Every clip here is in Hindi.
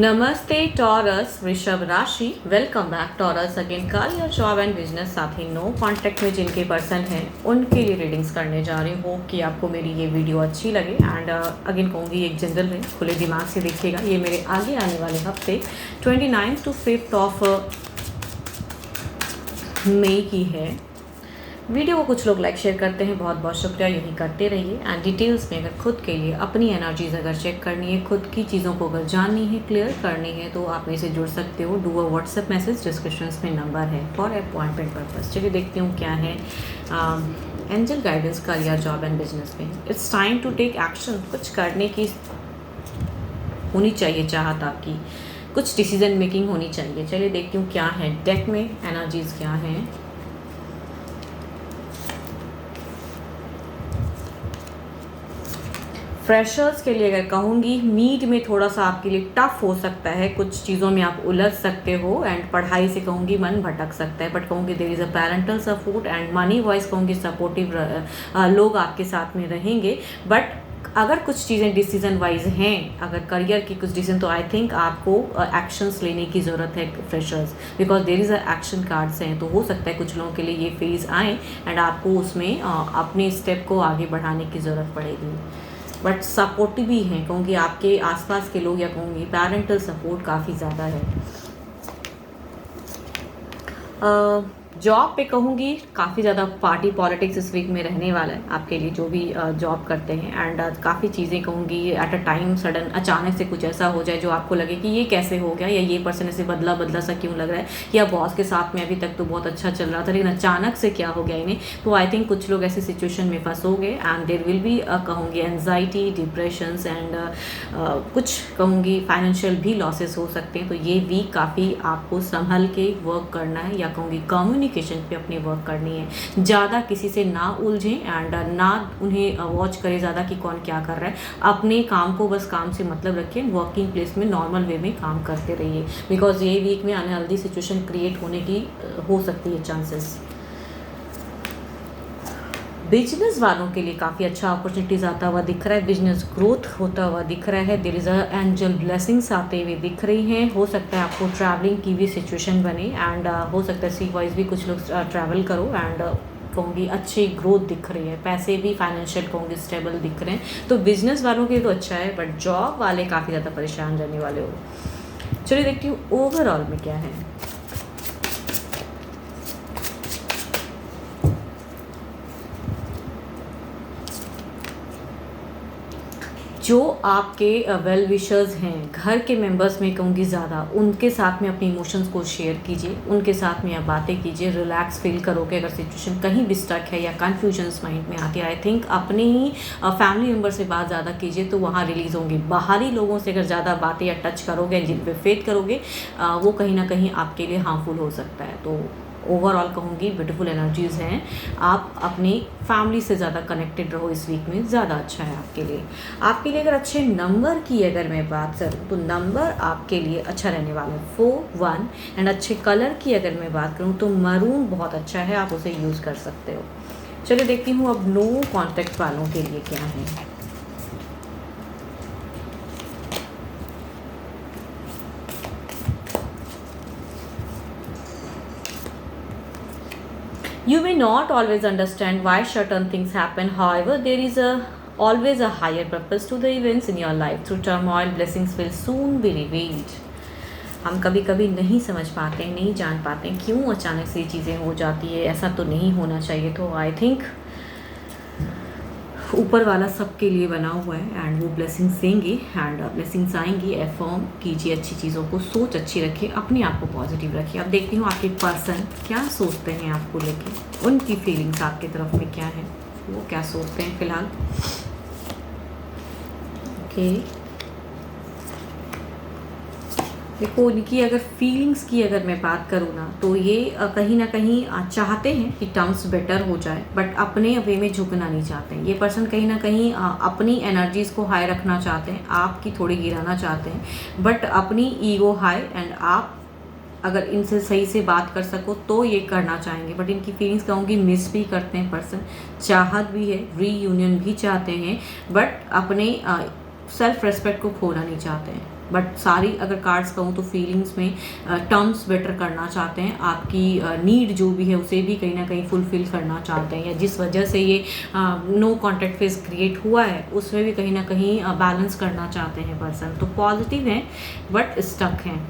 नमस्ते टॉरस वृषभ राशि। Welcome back taurus again. Career job and business साथी नो कांटेक्ट में जिनके पर्सन हैं उनके लिए रीडिंग्स करने जा रही हूँ कि आपको मेरी ये वीडियो अच्छी लगे। एंड अगेन कहूँगी एक जनरल में खुले दिमाग से देखिएगा। ये मेरे आगे आने वाले हफ्ते 29 to 5 ऑफ मई की है। वीडियो को कुछ लोग लाइक शेयर करते हैं, बहुत बहुत शुक्रिया, यही करते रहिए। एंड डिटेल्स में अगर खुद के लिए अपनी एनर्जीज अगर चेक करनी है, खुद की चीज़ों को अगर जाननी है, क्लियर करनी है, तो आप मेरे से जुड़ सकते हो। Do a WhatsApp message, description में नंबर है फॉर अपॉइंटमेंट पर्पस। चलिए देखती हूँ क्या है angel guidance career job and business में। It's time to take action. कुछ करने की होनी चाहिए चाहत आपकी, कुछ डिसीजन मेकिंग होनी चाहिए। चलिए देखती हूँ क्या है डेक में एनर्जीज क्या हैं। फ्रेशर्स के लिए अगर कहूँगी, मीट में थोड़ा सा आपके लिए टफ हो सकता है, कुछ चीज़ों में आप उलझ सकते हो। एंड पढ़ाई से कहूँगी मन भटक सकता है, बट कहूँगी there is a parental support and money wise कहूँगी सपोर्टिव लोग आपके साथ में रहेंगे। बट अगर कुछ चीज़ें डिसीजन वाइज हैं, अगर करियर की कुछ डिसीजन, तो आई थिंक आपको एक्शंस लेने की ज़रूरत है freshers, because there is a action cards हैं। तो हो सकता है कुछ लोगों के लिए ये फेज़ आए एंड आपको उसमें अपने स्टेप को आगे बढ़ाने की ज़रूरत पड़ेगी। बट सपोर्टिव भी हैं, कहूँगी आपके आसपास के लोग, या कहूँगी पेरेंटल सपोर्ट काफ़ी ज़्यादा है। जॉब पे कहूँगी काफ़ी ज़्यादा पार्टी पॉलिटिक्स इस वीक में रहने वाला है आपके लिए, जो भी जॉब करते हैं। एंड काफ़ी चीज़ें कहूँगी एट अ टाइम सडन अचानक से कुछ ऐसा हो जाए जो आपको लगे कि ये कैसे हो गया, या ये पर्सन ऐसे बदला बदला सा क्यों लग रहा है, या बॉस के साथ में अभी तक तो बहुत अच्छा चल रहा था लेकिन अचानक से क्या हो गया इन्हें। तो आई थिंक कुछ लोग ऐसी सिचुएशन में फंसोगे एंड देर विल बी कहूँगी एनजाइटी, डिप्रेशंस एंड कुछ कहूँगी फाइनेंशियल भी लॉसेस हो सकते हैं। तो ये वीक काफ़ी आपको संभल के वर्क करना है, या कहूँगी कम्युनिकेशन पे अपनी वर्क करनी है। ज़्यादा किसी से ना उलझें एंड ना उन्हें वॉच करें ज़्यादा कि कौन क्या कर रहा है। अपने काम को बस काम से मतलब रखें, वर्किंग प्लेस में नॉर्मल वे में काम करते रहिए, बिकॉज ये वीक में अनहेल्दी सिचुएशन क्रिएट होने की हो सकती है चांसेस। बिजनेस वालों के लिए काफ़ी अच्छा अपॉर्चुनिटीज़ आता हुआ दिख रहा है, बिजनेस ग्रोथ होता हुआ दिख रहा है, there is a angel blessings आते हुए दिख रही हैं। हो सकता है आपको ट्रैवलिंग की भी सिचुएशन बने एंड हो सकता है सी वाइज भी कुछ लोग ट्रैवल करो एंड कहूँगी अच्छी ग्रोथ दिख रही है, पैसे भी फाइनेंशियल कहूँगी स्टेबल दिख रहे हैं। तो बिजनेस वालों के लिए तो अच्छा है, बट जॉब वाले काफ़ी ज़्यादा परेशान रहने वाले हो। चलिए देखती हूँ ओवरऑल में क्या है। जो आपके वेल विशर्स हैं, घर के मेंबर्स में कहूँगी ज़्यादा, उनके साथ में अपने इमोशंस को शेयर कीजिए, उनके साथ में आप बातें कीजिए, रिलैक्स फील करोगे। अगर सिचुएशन कहीं भी स्टक है या कन्फ्यूजन्स माइंड में आती है, आई थिंक अपने ही फैमिली मेम्बर से बात ज़्यादा कीजिए तो वहाँ रिलीज़ होंगी। बाहरी लोगों से अगर ज़्यादा बातें या टच करोगे, जिन पे फेथ करोगे, वो कहीं ना कहीं आपके लिए हार्मफुल हो सकता है। तो ओवरऑल कहूँगी ब्यूटीफुल एनर्जीज़ हैं। आप अपनी फैमिली से ज़्यादा कनेक्टेड रहो इस वीक में, ज़्यादा अच्छा है आपके लिए। आपके लिए अगर अच्छे नंबर की अगर मैं बात करूँ तो नंबर आपके लिए अच्छा रहने वाला है 4, 1। एंड अच्छे कलर की अगर मैं बात करूँ तो मरून बहुत अच्छा है, आप उसे यूज़ कर सकते हो। चलिए देखती हूँ अब नो कॉन्टैक्ट वालों के लिए क्या है। You may not always understand why certain things happen. However, there is always a higher purpose to the events in your life. Through turmoil, blessings will soon be revealed. हम कभी कभी नहीं समझ पाते हैं, नहीं जान पाते हैं क्यों अचानक से ये चीज़ें हो जाती है, ऐसा तो नहीं होना चाहिए। तो आई थिंक ऊपर वाला सबके लिए बना हुआ है एंड वो ब्लेसिंग्स देंगे एंड ब्लेसिंग्स आएंगी। एफर्म कीजिए अच्छी चीज़ों को, सोच अच्छी रखिए, अपने आप को पॉजिटिव रखिए। अब देखती हूँ आपके पर्सन क्या सोचते हैं आपको लेके, उनकी फीलिंग्स आपकी तरफ में क्या है, वो क्या सोचते हैं फिलहाल। ओके देखो, उनकी अगर फीलिंग्स की अगर मैं बात करूँ ना, तो ये कहीं ना कहीं चाहते हैं कि टर्म्स बेटर हो जाए, बट अपने वे में झुकना नहीं चाहते हैं। ये पर्सन कहीं ना कहीं अपनी एनर्जीज़ को हाई रखना चाहते हैं, आपकी थोड़ी गिराना चाहते हैं, बट अपनी ईगो हाई। एंड आप अगर इनसे सही से बात कर सको तो ये करना चाहेंगे, बट इनकी फीलिंग्स कहूँगी मिस भी करते हैं पर्सन, चाहत भी है, रीयूनियन भी चाहते हैं, बट अपने सेल्फ रेस्पेक्ट को खोना नहीं चाहते हैं। बट सारी अगर कार्ड्स कहूँ तो फीलिंग्स में टर्म्स बेटर करना चाहते हैं, आपकी नीड जो भी है उसे भी कहीं ना कहीं फुलफिल करना चाहते हैं, या जिस वजह से ये नो कॉन्टैक्ट फेज क्रिएट हुआ है उसमें भी कहीं ना कहीं बैलेंस करना चाहते हैं पर्सन। तो पॉजिटिव हैं बट स्टक हैं।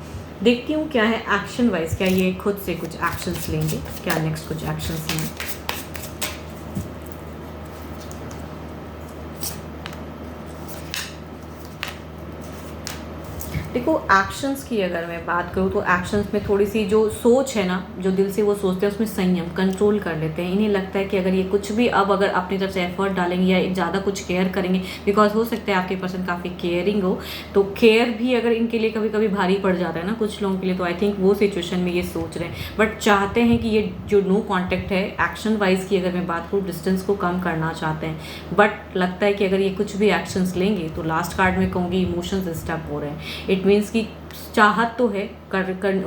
देखती हूँ क्या है एक्शन वाइज, क्या ये खुद से कुछ एक्शंस लेंगे, क्या नेक्स्ट कुछ एक्शंस हैं। देखो एक्शंस की अगर मैं बात करूँ तो एक्शंस में थोड़ी सी जो सोच है ना, जो दिल से वो सोचते हैं उसमें संयम कंट्रोल कर लेते हैं। इन्हें लगता है कि अगर ये कुछ भी अब अगर अपनी तरफ से एफर्ट डालेंगे या ज़्यादा कुछ केयर करेंगे, बिकॉज हो सकता है आपके पर्सन काफ़ी केयरिंग हो, तो केयर भी अगर इनके लिए कभी कभी भारी पड़ जाता है ना कुछ लोगों के लिए, तो आई थिंक वो सिचुएशन में ये सोच रहे हैं, बट चाहते हैं कि ये जो नो कॉन्टैक्ट है एक्शन वाइज की अगर मैं बात करूँ डिस्टेंस को कम करना चाहते हैं, बट लगता है कि अगर ये कुछ भी एक्शंस लेंगे तो लास्ट कार्ड में कहूँगी इमोशंस स्टक हो रहे हैं। इट मीन्स कि चाहत तो है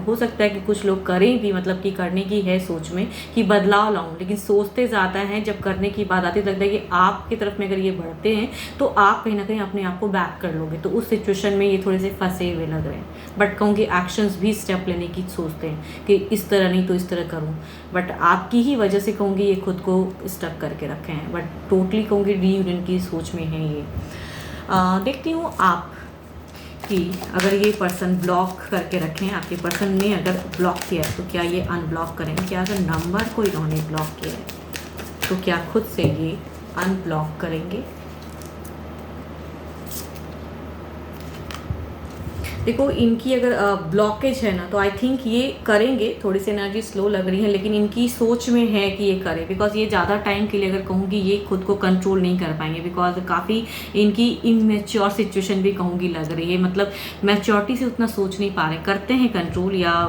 हो सकता है कि कुछ लोग करें भी, मतलब कि करने की है सोच में कि बदलाव लाऊं, लेकिन सोचते ज़्यादा हैं जब करने की बात आती है लगता है कि आपकी तरफ में अगर ये बढ़ते हैं तो आप कहीं ना कहीं अपने आप को बैक कर लोगे, तो उस सिचुएशन में ये थोड़े से फंसे हुए लग रहे हैं। बट कहूँगी एक्शंस भी स्टेप लेने की सोचते हैं कि इस तरह नहीं तो इस तरह करूँ, बट आपकी ही वजह से कहूँगी ये खुद को स्टक करके रखे हैं, बट टोटली कहूँगी रीयूनियन की सोच में है ये। देखती हूँ आप कि अगर ये पर्सन ब्लॉक करके रखें, आपके पर्सन ने अगर ब्लॉक किया है तो क्या ये अनब्लॉक करेंगे, क्या अगर नंबर को इन्होंने ब्लॉक किया है तो क्या खुद से ये अनब्लॉक करेंगे। देखो इनकी अगर ब्लॉकेज है ना तो आई थिंक ये करेंगे, थोड़ी सी एनर्जी स्लो लग रही है, लेकिन इनकी सोच में है कि ये करें, बिकॉज ये ज़्यादा टाइम के लिए अगर कहूँगी ये खुद को कंट्रोल नहीं कर पाएंगे, बिकॉज काफ़ी इनकी इनमेच्योर सिचुएशन भी कहूँगी लग रही है, मतलब मैच्योरिटी से उतना सोच नहीं पा रहे, करते हैं कंट्रोल या,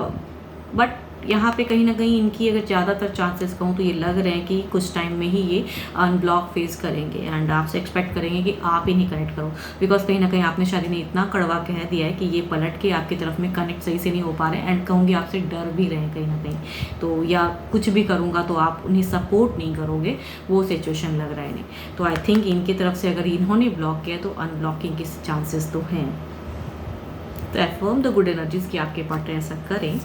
बट यहाँ पे कहीं ना कहीं इनकी अगर ज़्यादातर चांसेस कहूँ तो ये लग रहे हैं कि कुछ टाइम में ही ये अनब्लॉक फेस करेंगे एंड आपसे एक्सपेक्ट करेंगे कि आप ही नहीं कनेक्ट करो, बिकॉज कहीं ना कहीं आपने शायद इन्हें इतना कड़वा कह दिया है कि ये पलट के आपकी तरफ में कनेक्ट सही से नहीं हो पा रहे हैं, एंड कहूँगी आपसे डर भी रहे हैं कहीं ना कहीं, तो या कुछ भी करूँगा तो आप उन्हें सपोर्ट नहीं करोगे, वो सिचुएशन लग रहा है इन्हें। तो आई थिंक इनकी तरफ से अगर इन्होंने ब्लॉक किया तो अनब्लॉकिंग के चांसेस तो हैं। तो एफर्म द गुड एनर्जीज की आपके पार्टनर ऐसा करें।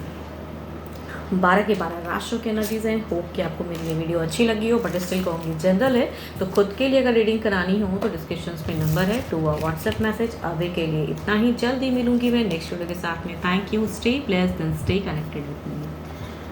12 के 12 राशियों की एनर्जीज हैं। होप कि आपको मेरी ये वीडियो अच्छी लगी हो, बट स्टिल कहूँगी जनरल है, तो खुद के लिए अगर रीडिंग करानी हो तो डिस्क्रिप्शन में नंबर है, टू व्हाट्सएप मैसेज। अभी के लिए इतना ही, जल्दी मिलूंगी मैं नेक्स्ट वीडियो के साथ में। Thank you, stay blessed and stay connected with me.